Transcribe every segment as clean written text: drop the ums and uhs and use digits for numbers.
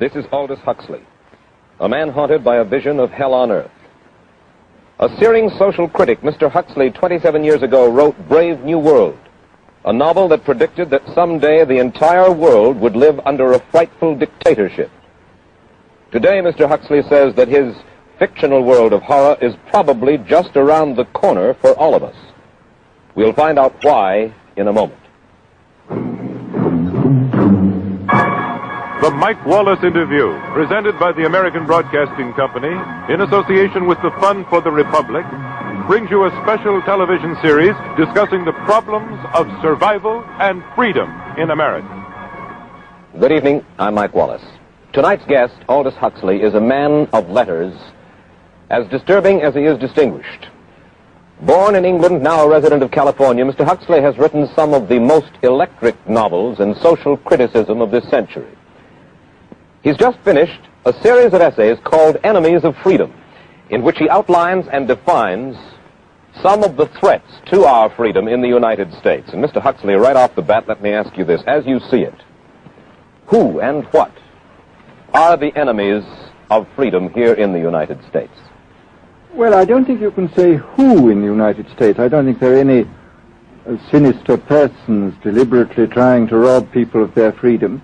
This is Aldous Huxley, a man haunted by a vision of hell on earth. A searing social critic, Mr. Huxley, 27 years ago, wrote Brave New World, a novel that predicted that someday the entire world would live under a frightful dictatorship. Today, Mr. Huxley says that his fictional world of horror is probably just around the corner for all of us. We'll find out why in a moment. The Mike Wallace Interview, presented by the American Broadcasting Company in association with the Fund for the Republic, brings you a special television series discussing the problems of survival and freedom in America. Good evening, I'm Mike Wallace. Tonight's guest, Aldous Huxley, is a man of letters, as disturbing as he is distinguished. Born in England, now a resident of California, Mr. Huxley has written some of the most electric novels in social criticism of this century. He's just finished a series of essays called Enemies of Freedom, in which he outlines and defines some of the threats to our freedom in the United States. And Mr. Huxley, right off the bat, let me ask you this. As you see it, who and what are the enemies of freedom here in the United States? Well, I don't think you can say who in the United States. I don't think there are any sinister persons deliberately trying to rob people of their freedom.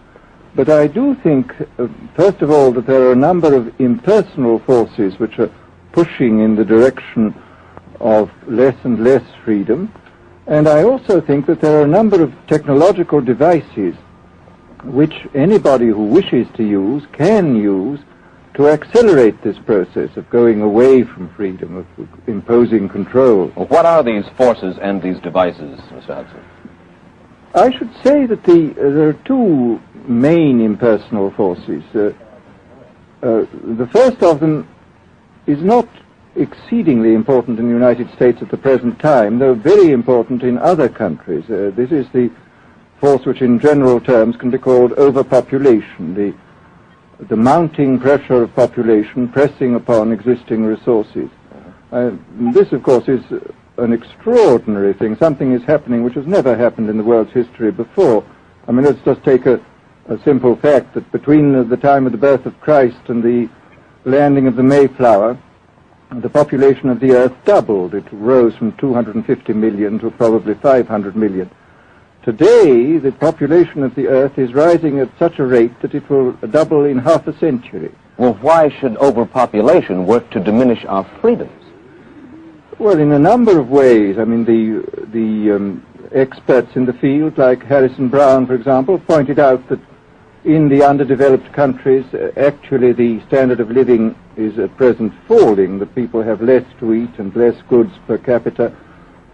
But I do think, first of all, that there are a number of impersonal forces which are pushing in the direction of less and less freedom. And I also think that there are a number of technological devices which anybody who wishes to use can use to accelerate this process of going away from freedom, of imposing control. Well, what are these forces and these devices, Mr. Huxley? I should say that there are two main impersonal forces. The first of them is not exceedingly important in the United States at the present time, though very important in other countries. This is the force which in general terms can be called overpopulation, the mounting pressure of population pressing upon existing resources. This, of course, is an extraordinary thing. Something is happening which has never happened in the world's history before. I mean, let's just take a simple fact that between the time of the birth of Christ and the landing of the Mayflower, the population of the Earth doubled. It rose from 250 million to probably 500 million. Today, the population of the Earth is rising at such a rate that it will double in half a century. Well, why should overpopulation work to diminish our freedoms? Well, in a number of ways. I mean, the experts in the field, like Harrison Brown, for example, pointed out that in the underdeveloped countries, actually the standard of living is at present falling, that people have less to eat and less goods per capita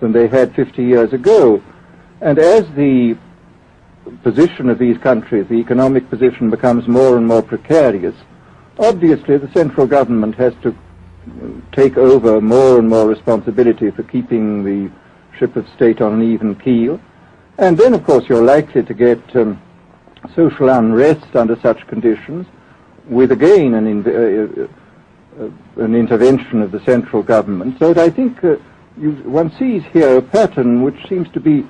than they had 50 years ago. And as the position of these countries, the economic position, becomes more and more precarious, obviously the central government has to take over more and more responsibility for keeping the ship of state on an even keel. And then, of course, you're likely to get social unrest under such conditions, with again an intervention of the central government. So that I think one sees here a pattern which seems to be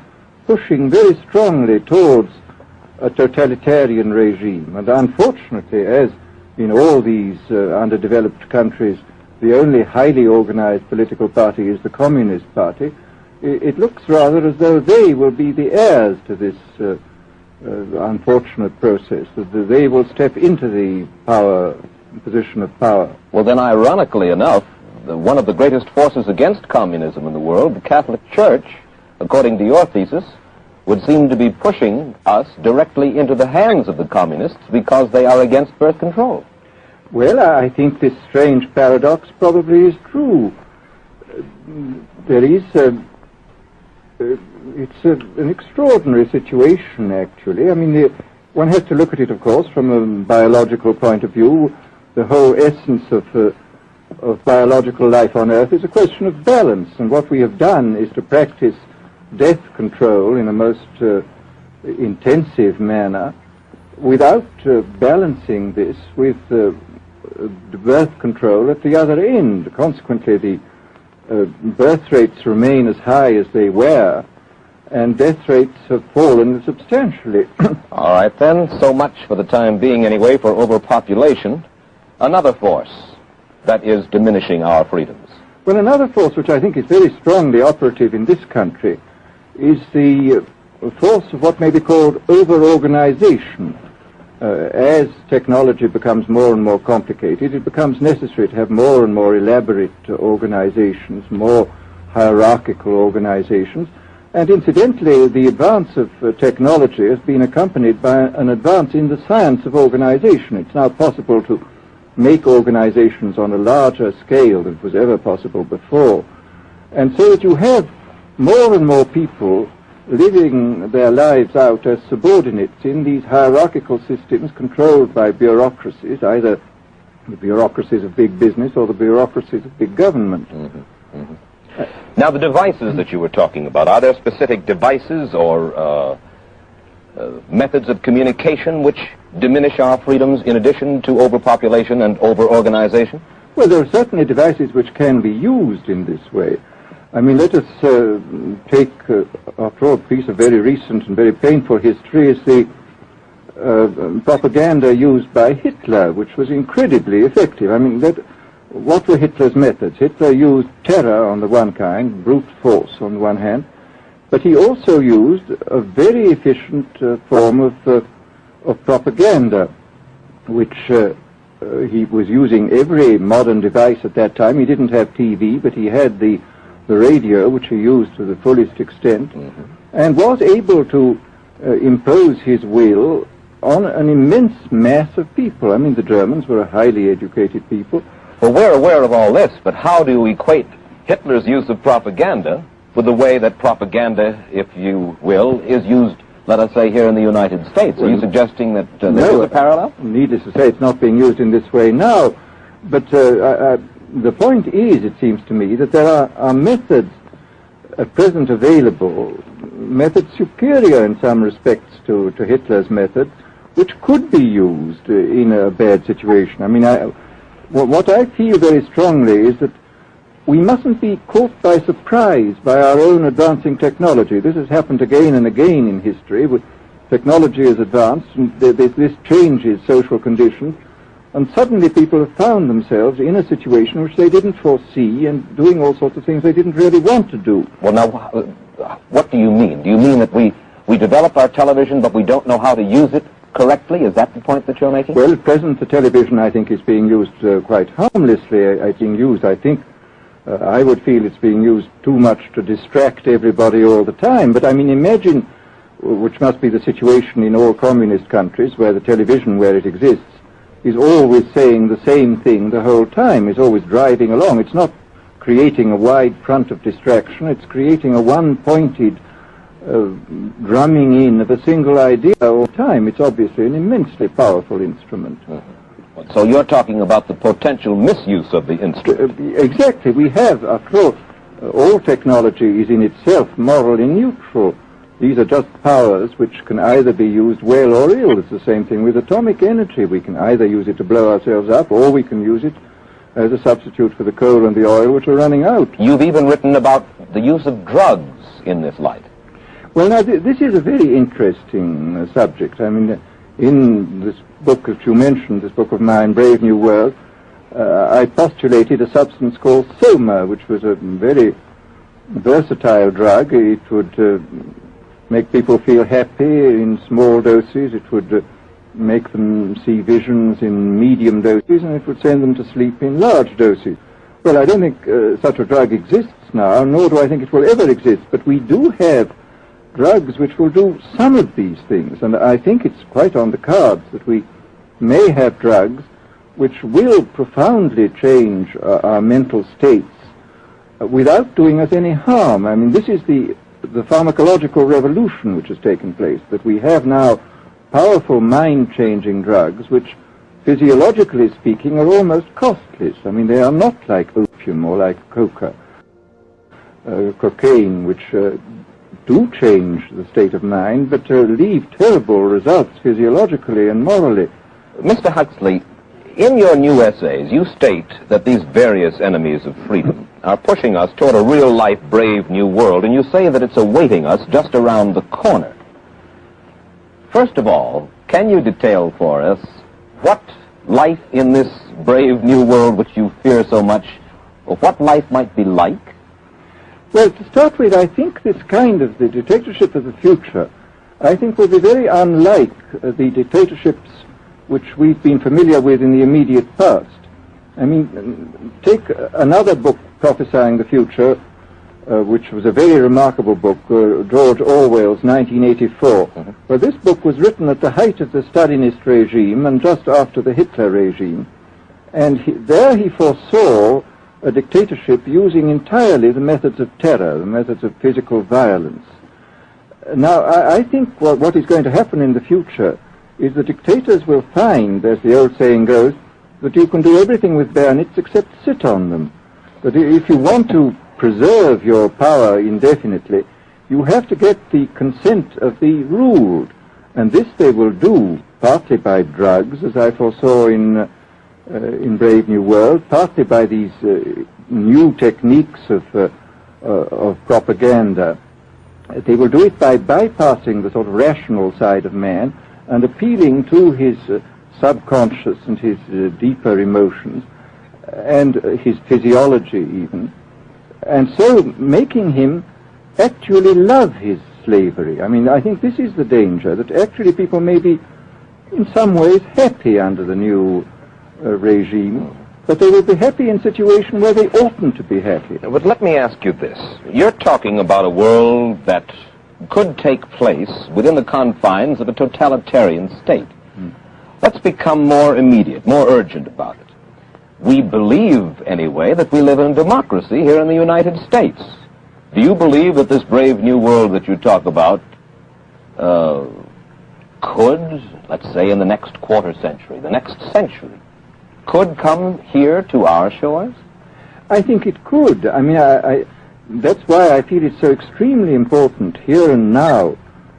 pushing very strongly towards a totalitarian regime. And unfortunately, as in all these underdeveloped countries, the only highly organized political party is the Communist Party, it looks rather as though they will be the heirs to this unfortunate process, that they will step into the position of power. Well, then, ironically enough, one of the greatest forces against communism in the world, the Catholic Church, according to your thesis, would seem to be pushing us directly into the hands of the communists because they are against birth control. Well, I think this strange paradox probably is true. There is it's an extraordinary situation, actually. I mean, one has to look at it, of course, from a biological point of view. The whole essence of biological life on Earth is a question of balance, and what we have done is to practice death control in a most intensive manner without balancing this with birth control at the other end. Consequently, the birth rates remain as high as they were, and death rates have fallen substantially. All right, then. So much for the time being, anyway, for overpopulation. Another force that is diminishing our freedoms. Well, another force which I think is very strongly operative in this country is the force of what may be called over-organization. As technology becomes more and more complicated, it becomes necessary to have more and more elaborate organizations, more hierarchical organizations. And incidentally, the advance of technology has been accompanied by an advance in the science of organization. It's now possible to make organizations on a larger scale than was ever possible before. And so that you have more and more people living their lives out as subordinates in these hierarchical systems controlled by bureaucracies, either the bureaucracies of big business or the bureaucracies of big government. Now, the devices that you were talking about, are there specific devices or methods of communication which diminish our freedoms in addition to overpopulation and over-organization? Well, there are certainly devices which can be used in this way. I mean, let us take, after all, a piece of very recent and very painful history is the propaganda used by Hitler, which was incredibly effective. I mean, what were Hitler's methods? Hitler used terror on the one kind, brute force on the one hand, but he also used a very efficient form of propaganda, which he was using every modern device at that time. He didn't have TV, but he had the radio, which he used to the fullest extent, and was able to impose his will on an immense mass of people. I mean, the Germans were a highly educated people. Well, we're aware of all this, but how do you equate Hitler's use of propaganda with the way that propaganda, if you will, is used, let us say, here in the United States? Are you suggesting that there is a parallel? Needless to say, it's not being used in this way now, but the point is, it seems to me, that there are methods at present available, methods superior in some respects to Hitler's methods, which could be used in a bad situation. I mean, what I feel very strongly is that we mustn't be caught by surprise by our own advancing technology. This has happened again and again in history. Technology has advanced, and this changes social conditions, and suddenly people have found themselves in a situation which they didn't foresee and doing all sorts of things they didn't really want to do. Well, now, what do you mean? Do you mean that we develop our television, but we don't know how to use it correctly? Is that the point that you're making? Well, at present, the television, I think, is being used quite harmlessly. I think I would feel it's being used too much to distract everybody all the time. But, I mean, imagine, which must be the situation in all communist countries, where the television, where it exists, is always saying the same thing the whole time, is always driving along. It's not creating a wide front of distraction, it's creating a one-pointed drumming in of a single idea all the time. It's obviously an immensely powerful instrument. So you're talking about the potential misuse of the instrument. Exactly. We have, after all technology is in itself morally neutral. These are just powers which can either be used well or ill. It's the same thing with atomic energy. We can either use it to blow ourselves up, or we can use it as a substitute for the coal and the oil which are running out. You've even written about the use of drugs in this light. Well, now, this is a very interesting subject. I mean, in this book that you mentioned, this book of mine, Brave New World, I postulated a substance called soma, which was a very versatile drug. It would make people feel happy in small doses. It would make them see visions in medium doses, and it would send them to sleep in large doses. Well, I don't think such a drug exists now, nor do I think it will ever exist, but we do have drugs which will do some of these things, and I think it's quite on the cards that we may have drugs which will profoundly change our mental states without doing us any harm. I mean, this is the pharmacological revolution which has taken place, that we have now powerful mind-changing drugs which, physiologically speaking, are almost costless. I mean, they are not like opium or like cocaine, which do change the state of mind, but leave terrible results physiologically and morally. Mr. Huxley, in your new essays, you state that these various enemies of freedom, are pushing us toward a real-life, brave new world, and you say that it's awaiting us just around the corner. First of all, can you detail for us what life in this brave new world which you fear so much, or what life might be like? Well, to start with, I think this kind of the dictatorship of the future, I think will be very unlike the dictatorships which we've been familiar with in the immediate past. I mean, take another book prophesying the future, which was a very remarkable book, George Orwell's 1984. Well, this book was written at the height of the Stalinist regime and just after the Hitler regime. And there he foresaw a dictatorship using entirely the methods of terror, the methods of physical violence. Now, I think what is going to happen in the future is the dictators will find, as the old saying goes, that you can do everything with bayonets except sit on them. But if you want to preserve your power indefinitely, you have to get the consent of the ruled. And this they will do partly by drugs, as I foresaw in Brave New World, partly by these new techniques of propaganda. They will do it by bypassing the sort of rational side of man and appealing to his subconscious and his deeper emotions and his physiology even, and so making him actually love his slavery. I mean, I think this is the danger, that actually people may be in some ways happy under the new regime, but they will be happy in a situation where they oughtn't to be happy. But let me ask you this. You're talking about a world that could take place within the confines of a totalitarian state. Let's become more immediate, more urgent about it. We believe, anyway, that we live in a democracy here in the United States. Do you believe that this brave new world that you talk about could, let's say in the next quarter century, the next century, could come here to our shores? I think it could. I mean, that's why I feel it's so extremely important here and now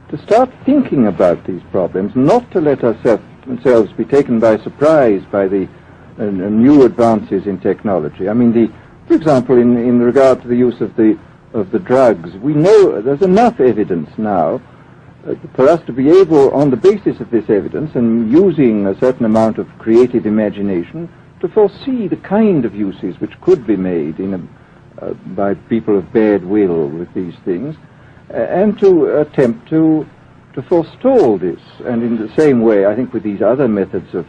to start thinking about these problems, not to let ourselves be taken by surprise by the new advances in technology. I mean, for example, in regard to the use of the drugs, we know there's enough evidence now for us to be able, on the basis of this evidence and using a certain amount of creative imagination, to foresee the kind of uses which could be made by people of bad will with these things, and to attempt to forestall this. And in the same way, I think with these other methods of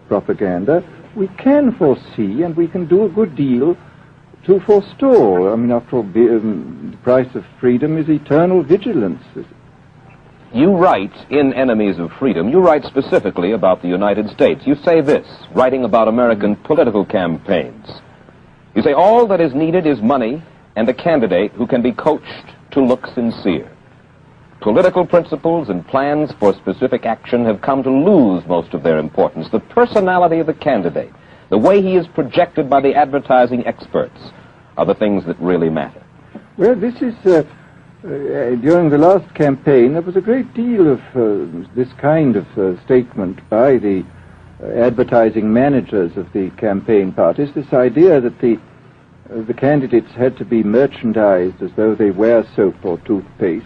propaganda, we can foresee and we can do a good deal to forestall. I mean, after all, the price of freedom is eternal vigilance. You write in Enemies of Freedom, you write specifically about the United States. You say this, writing about American political campaigns. You say, all that is needed is money and a candidate who can be coached to look sincere. Political principles and plans for specific action have come to lose most of their importance. The personality of the candidate, the way he is projected by the advertising experts, are the things that really matter. Well, this is... during the last campaign, there was a great deal of this kind of statement by the advertising managers of the campaign parties, this idea that the candidates had to be merchandised as though they were soap or toothpaste,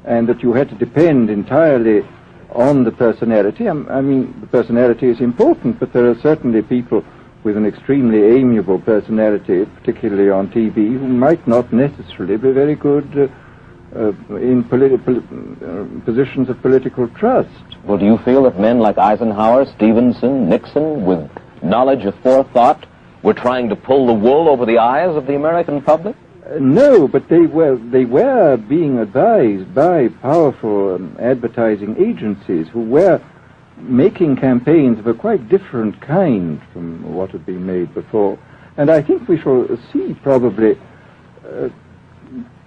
and that you had to depend entirely on the personality. I mean, the personality is important, but there are certainly people with an extremely amiable personality, particularly on TV, who might not necessarily be very good in positions of political trust. Well, do you feel that men like Eisenhower, Stevenson, Nixon, with knowledge of forethought, were trying to pull the wool over the eyes of the American public? No, but they were being advised by powerful advertising agencies who were making campaigns of a quite different kind from what had been made before. And I think we shall see probably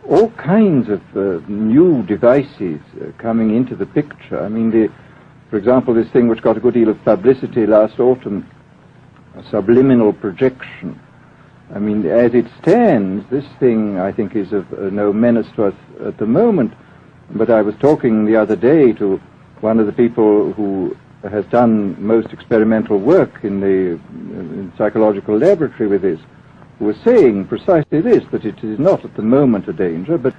all kinds of new devices coming into the picture. I mean, for example, this thing which got a good deal of publicity last autumn, subliminal projection. I mean, as it stands, this thing, I think, is of no menace to us at the moment. But I was talking the other day to one of the people who has done most experimental work in the psychological laboratory with this, were saying precisely this, that it is not at the moment a danger, but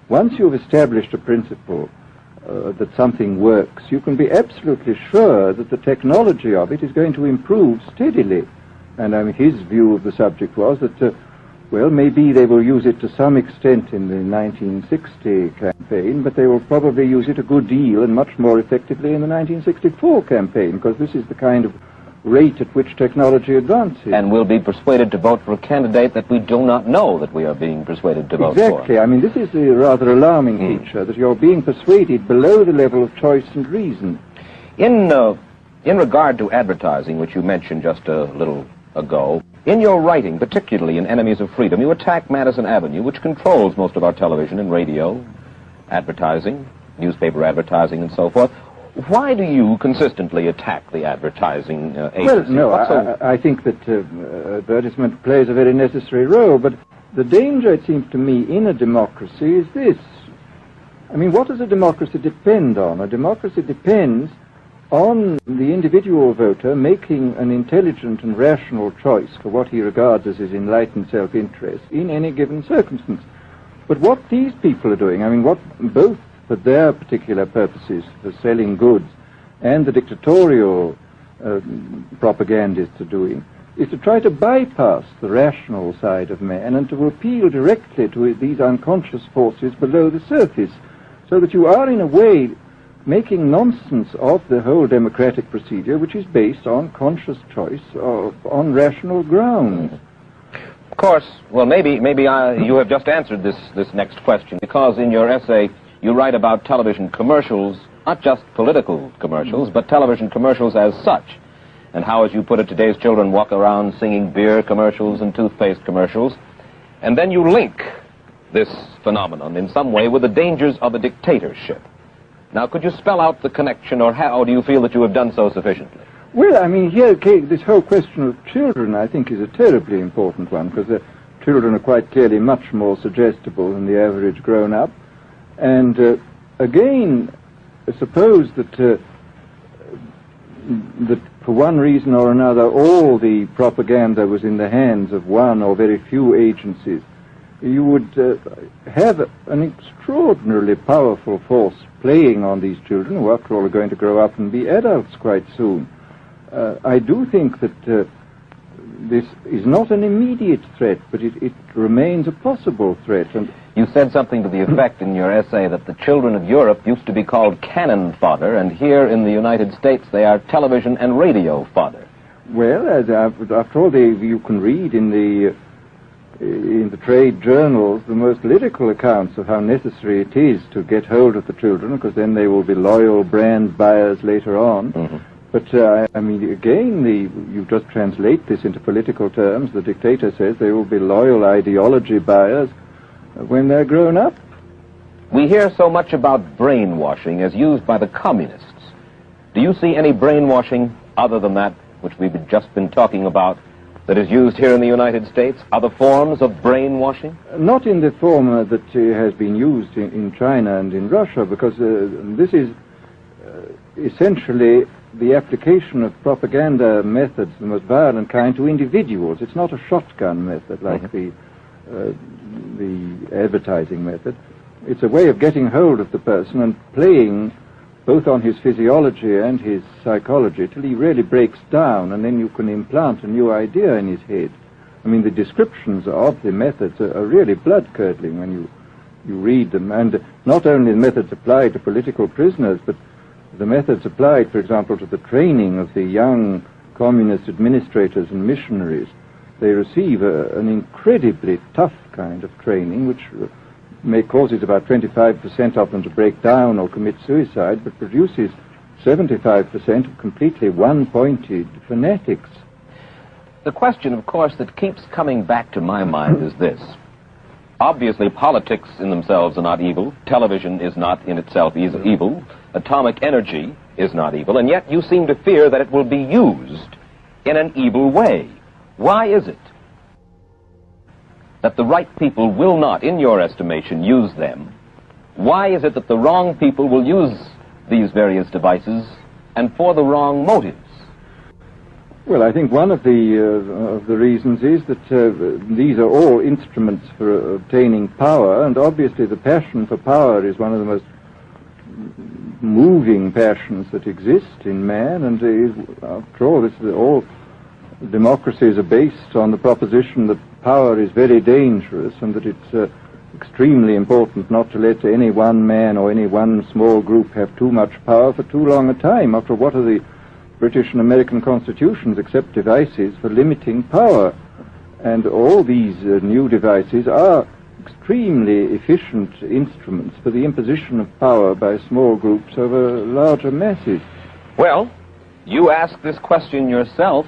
once you've established a principle that something works, you can be absolutely sure that the technology of it is going to improve steadily. And his view of the subject was that, well, maybe they will use it to some extent in the 1960 campaign, but they will probably use it a good deal and much more effectively in the 1964 campaign, because this is the kind of rate at which technology advances. And we'll be persuaded to vote for a candidate that we do not know that we are being persuaded to vote for. Exactly. I mean, this is the rather alarming feature, that you're being persuaded below the level of choice and reason. In regard to advertising, which you mentioned just a little ago, in your writing, particularly in Enemies of Freedom, you attack Madison Avenue, which controls most of our television and radio advertising, newspaper advertising, and so forth. Why do you consistently attack the advertising agency? Well, no, I think that advertisement plays a very necessary role, but the danger, it seems to me, in a democracy is this. I mean, what does a democracy depend on? A democracy depends on the individual voter making an intelligent and rational choice for what he regards as his enlightened self-interest in any given circumstance. But what these people are doing, I mean, what both for their particular purposes, for selling goods, and the dictatorial propagandists are doing, is to try to bypass the rational side of man and to appeal directly to these unconscious forces below the surface, so that you are, in a way, making nonsense of the whole democratic procedure, which is based on conscious choice, on rational grounds. Of course, well, maybe you have just answered this next question, because in your essay you write about television commercials, not just political commercials, but television commercials as such, and how, as you put it, today's children walk around singing beer commercials and toothpaste commercials, and then you link this phenomenon in some way with the dangers of a dictatorship. Now, could you spell out the connection, or how do you feel that you have done so sufficiently? Well, I mean, here, this whole question of children, I think, is a terribly important one, because the children are quite clearly much more suggestible than the average grown-up. And again, suppose that for one reason or another all the propaganda was in the hands of one or very few agencies, you would have an extraordinarily powerful force playing on these children, who after all are going to grow up and be adults quite soon. I do think that this is not an immediate threat, but it remains a possible threat. And you said something to the effect in your essay that the children of Europe used to be called cannon fodder, and here in the United States they are television and radio fodder. Well, after all, you can read in the trade journals the most lyrical accounts of how necessary it is to get hold of the children, because then they will be loyal brand buyers later on. Mm-hmm. But, I mean, again, you just translate this into political terms. The dictator says they will be loyal ideology buyers when they're grown up. We hear so much about brainwashing as used by the communists. Do you see any brainwashing other than that which we've just been talking about that is used here in the United States? Other forms of brainwashing? Not in the form that has been used in China and in Russia, because this is essentially the application of propaganda methods, the most violent kind, to individuals. It's not a shotgun method like the advertising method. It's a way of getting hold of the person and playing both on his physiology and his psychology till he really breaks down, and then you can implant a new idea in his head. I mean, the descriptions of the methods are really blood-curdling when you read them, and not only the methods applied to political prisoners, but the methods applied, for example, to the training of the young communist administrators and missionaries. They receive an incredibly tough kind of training, which may cause about 25% of them to break down or commit suicide, but produces 75% of completely one-pointed fanatics. The question, of course, that keeps coming back to my mind is this. Obviously, politics in themselves are not evil. Television is not in itself evil. Atomic energy is not evil. And yet you seem to fear that it will be used in an evil way. Why is it that the right people will not, in your estimation, use them? Why is it that the wrong people will use these various devices and for the wrong motives? Well, I think one of the reasons is that these are all instruments for obtaining power, and obviously the passion for power is one of the most moving passions that exist in man, and after all, all democracies are based on the proposition that power is very dangerous and that it's extremely important not to let any one man or any one small group have too much power for too long a time. After all, what are the British and American constitutions except devices for limiting power? And all these new devices are extremely efficient instruments for the imposition of power by small groups over larger masses. Well, you ask this question yourself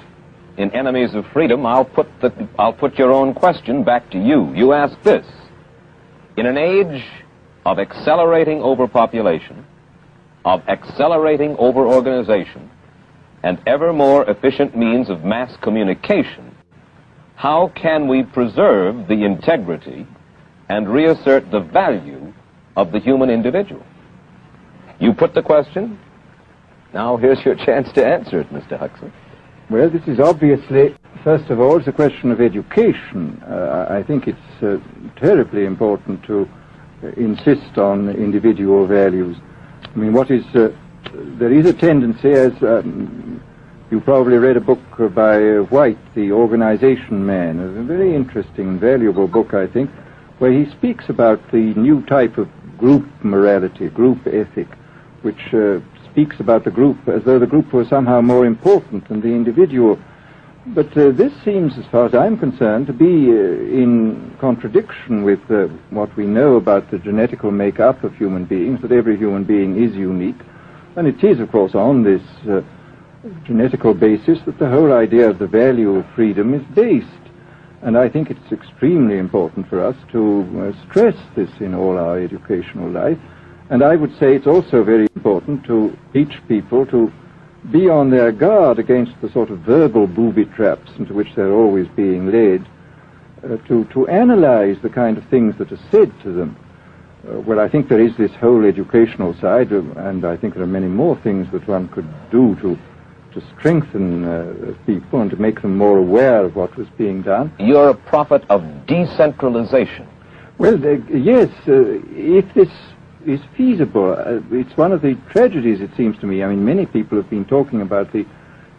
in Enemies of Freedom. I'll put your own question back to you. You ask this: in an age of accelerating overpopulation, of accelerating overorganization, and ever more efficient means of mass communication, how can we preserve the integrity and reassert the value of the human individual? You put the question. Now here's your chance to answer it, Mr. Huxley. Well, this is obviously, first of all, it's a question of education. I think it's terribly important to insist on individual values. I mean, there is a tendency, as you probably read a book by White, The Organization Man, a very interesting, valuable book, I think, where he speaks about the new type of group morality, group ethic, which speaks about the group as though the group was somehow more important than the individual. But this seems, as far as I'm concerned, to be in contradiction with what we know about the genetical makeup of human beings, that every human being is unique. And it is, of course, on this genetical basis that the whole idea of the value of freedom is based. And I think it's extremely important for us to stress this in all our educational life. And I would say it's also very important to teach people to be on their guard against the sort of verbal booby traps into which they're always being led, to analyze the kind of things that are said to them. Well, I think there is this whole educational side, and I think there are many more things that one could do to strengthen people and to make them more aware of what was being done. You're a prophet of decentralization. Well, yes, if this is feasible. It's one of the tragedies, it seems to me. I mean, many people have been talking about the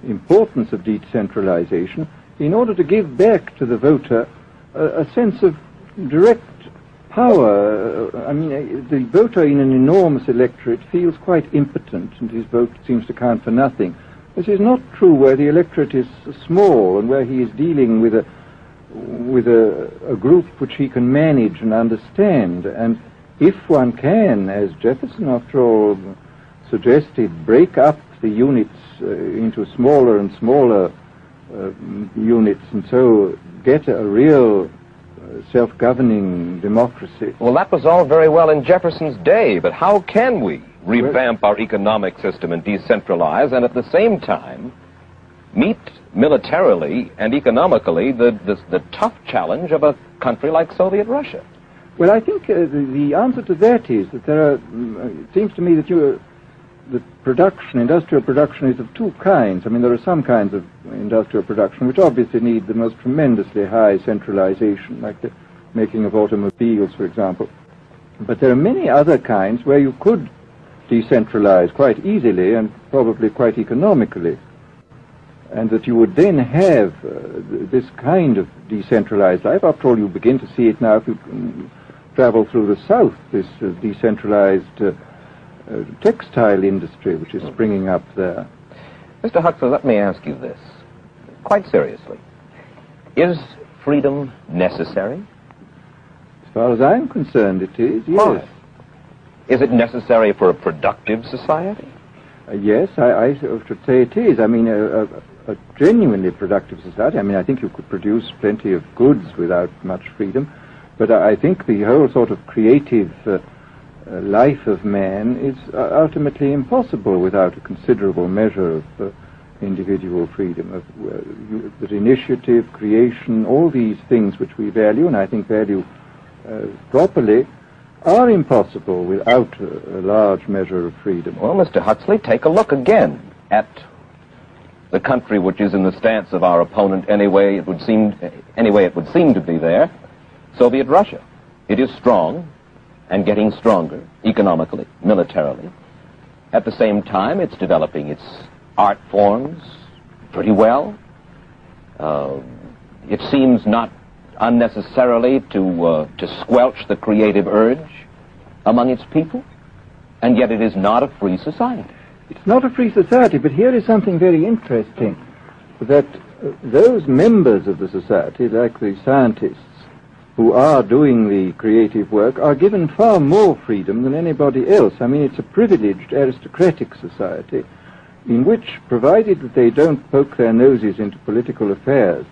importance of decentralization in order to give back to the voter a sense of direct power. I mean, the voter in an enormous electorate feels quite impotent, and his vote seems to count for nothing. This is not true where the electorate is small and where he is dealing with a group which he can manage and understand. And if one can, as Jefferson, after all, suggested, break up the units into smaller and smaller units, and so get a real self-governing democracy. Well, that was all very well in Jefferson's day, but how can we revamp our economic system and decentralize, and at the same time meet militarily and economically the tough challenge of a country like Soviet Russia? Well, I think the answer to that is that there are, it seems to me that industrial production is of two kinds. I mean, there are some kinds of industrial production which obviously need the most tremendously high centralization, like the making of automobiles, for example. But there are many other kinds where you could decentralize quite easily and probably quite economically, and that you would then have this kind of decentralized life. After all, you begin to see it now if you travel through the South, this decentralized textile industry which is springing up there. Mr. Huxley, let me ask you this, quite seriously. Is freedom necessary? As far as I'm concerned, it is, yes. Why? Is it necessary for a productive society? Yes, I should say it is. I mean, a genuinely productive society. I mean, I think you could produce plenty of goods without much freedom, but I think the whole sort of creative life of man is ultimately impossible without a considerable measure of individual freedom, that initiative, creation, all these things which we value, and I think value properly, are impossible without a large measure of freedom. Well, Mr. Huxley, take a look again at the country which is in the stance of our opponent anyway it would seem to be there, Soviet Russia. It is strong and getting stronger economically, militarily. At the same time, it's developing its art forms pretty well. It seems not unnecessarily to squelch the creative urge among its people, and yet it is not a free society. It's not a free society, but here is something very interesting, that those members of the society, like the scientists, who are doing the creative work, are given far more freedom than anybody else. I mean, it's a privileged aristocratic society in which, provided that they don't poke their noses into political affairs,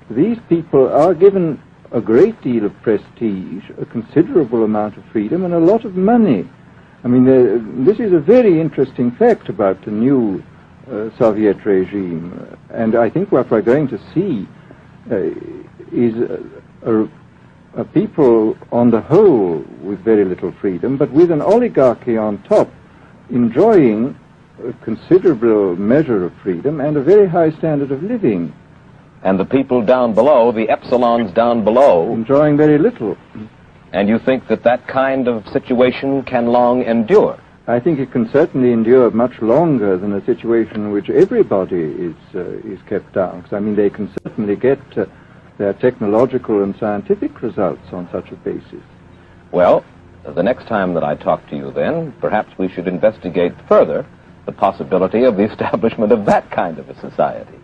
these people are given a great deal of prestige, a considerable amount of freedom, and a lot of money. I mean, this is a very interesting fact about the new Soviet regime, and I think what we're going to see is a people on the whole with very little freedom, but with an oligarchy on top enjoying a considerable measure of freedom and a very high standard of living. And the people down below, the epsilons down below, enjoying very little. And you think that that kind of situation can long endure? I think it can certainly endure much longer than a situation in which everybody is kept down. Because, I mean, they can certainly get their technological and scientific results on such a basis. Well, the next time that I talk to you then, perhaps we should investigate further the possibility of the establishment of that kind of a society,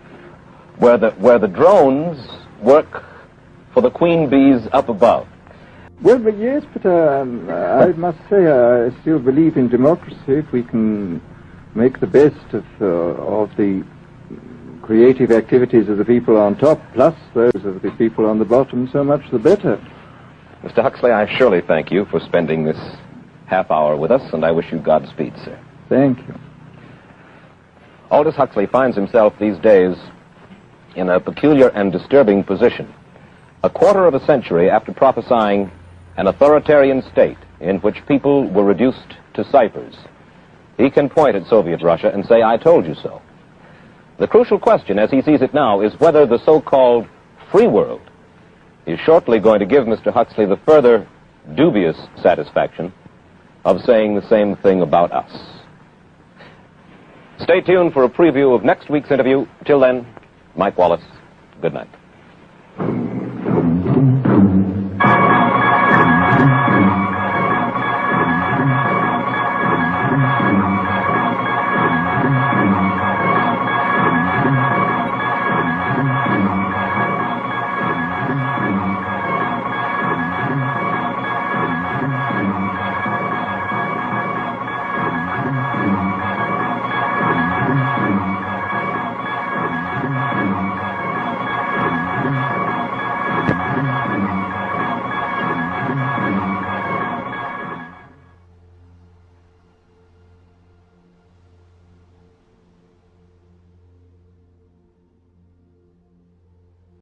where the drones work for the queen bees up above. Well, but yes, but I must say I still believe in democracy. If we can make the best of the creative activities of the people on top, plus those of the people on the bottom, so much the better. Mr. Huxley, I surely thank you for spending this half hour with us, and I wish you Godspeed, sir. Thank you. Aldous Huxley finds himself these days in a peculiar and disturbing position. A quarter of a century after prophesying an authoritarian state in which people were reduced to ciphers, he can point at Soviet Russia and say, "I told you so." The crucial question, as he sees it now, is whether the so-called free world is shortly going to give Mr. Huxley the further dubious satisfaction of saying the same thing about us. Stay tuned for a preview of next week's interview. Till then, Mike Wallace, good night.